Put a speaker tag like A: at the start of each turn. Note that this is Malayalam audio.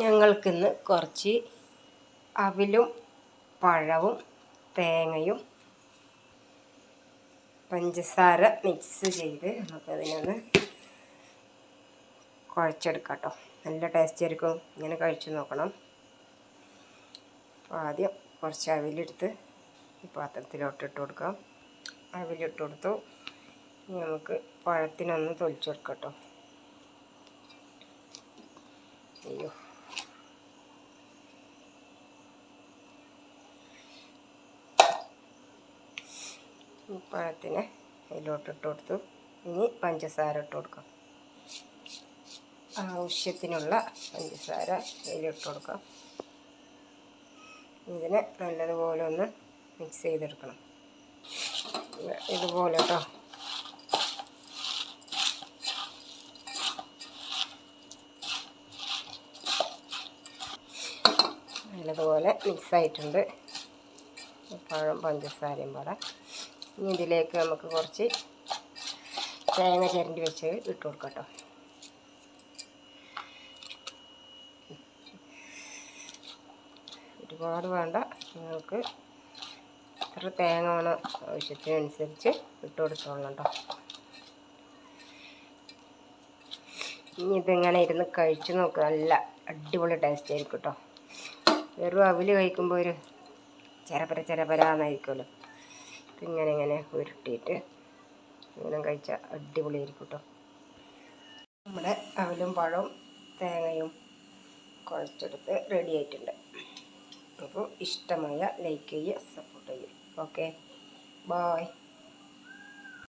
A: ഞങ്ങൾക്കിന്ന് കുറച്ച് അവിലും പഴവും തേങ്ങയും പഞ്ചസാര മിക്സ് ചെയ്ത് നമുക്കതിനൊന്ന് കുഴച്ചെടുക്കാം കേട്ടോ. നല്ല ടേസ്റ്റ് ആയിരിക്കും, ഇങ്ങനെ കഴിച്ചു നോക്കണം. അപ്പോൾ ആദ്യം കുറച്ച് അവിലെടുത്ത് ഈ പാത്രത്തിലോട്ട് ഇട്ട് കൊടുക്കാം. അവിലിട്ട് കൊടുത്തു. ഇനി നമുക്ക് പഴത്തിനൊന്ന് തൊലിച്ചെടുക്കാം കേട്ടോ. അയ്യോ, പഴത്തിനെ അതിലോട്ട് ഇട്ട് കൊടുത്തു. ഇനി പഞ്ചസാര ഇട്ട് കൊടുക്കാം. ആവശ്യത്തിനുള്ള പഞ്ചസാര അതിലിട്ട് കൊടുക്കാം. ഇതിനെ നല്ലതുപോലെ ഒന്ന് മിക്സ് ചെയ്തെടുക്കണം. ഇതുപോലെ കേട്ടോ. നല്ലതുപോലെ മിക്സായിട്ടുണ്ട് പഴം പഞ്ചസാരയും പാടെ. ഇനി ഇതിലേക്ക് നമുക്ക് കുറച്ച് തേങ്ങ ചിരണ്ടി വെച്ച് ഇട്ട് കൊടുക്കാം കേട്ടോ. ഒരുപാട് വേണ്ട, നിങ്ങൾക്ക് എത്ര തേങ്ങ വേണം ആവശ്യത്തിനനുസരിച്ച് ഇട്ട് കൊടുത്തോളാം കേട്ടോ. ഇനി ഇതിങ്ങനെ ഇരുന്ന് കഴിച്ച് നോക്കുക, നല്ല അടിപൊളി ടേസ്റ്റ് ആയിരിക്കും കേട്ടോ. വെറും അവിൽ കഴിക്കുമ്പോൾ ഒരു ചെരപരാന്നായിരിക്കുമല്ലോ. ഇങ്ങനെ ഉരുട്ടിയിട്ട് ഇങ്ങനെ കഴിച്ചാൽ അടിപൊളിയായിരിക്കും കേട്ടോ. നമ്മുടെ അവിലും പഴവും തേങ്ങയും കുഴച്ചെടുത്ത് റെഡി ആയിട്ടുണ്ട്. അപ്പോൾ ഇഷ്ടമായ ലൈക്ക് ചെയ്യുക, സപ്പോർട്ട് ചെയ്യുക. Okay, bye.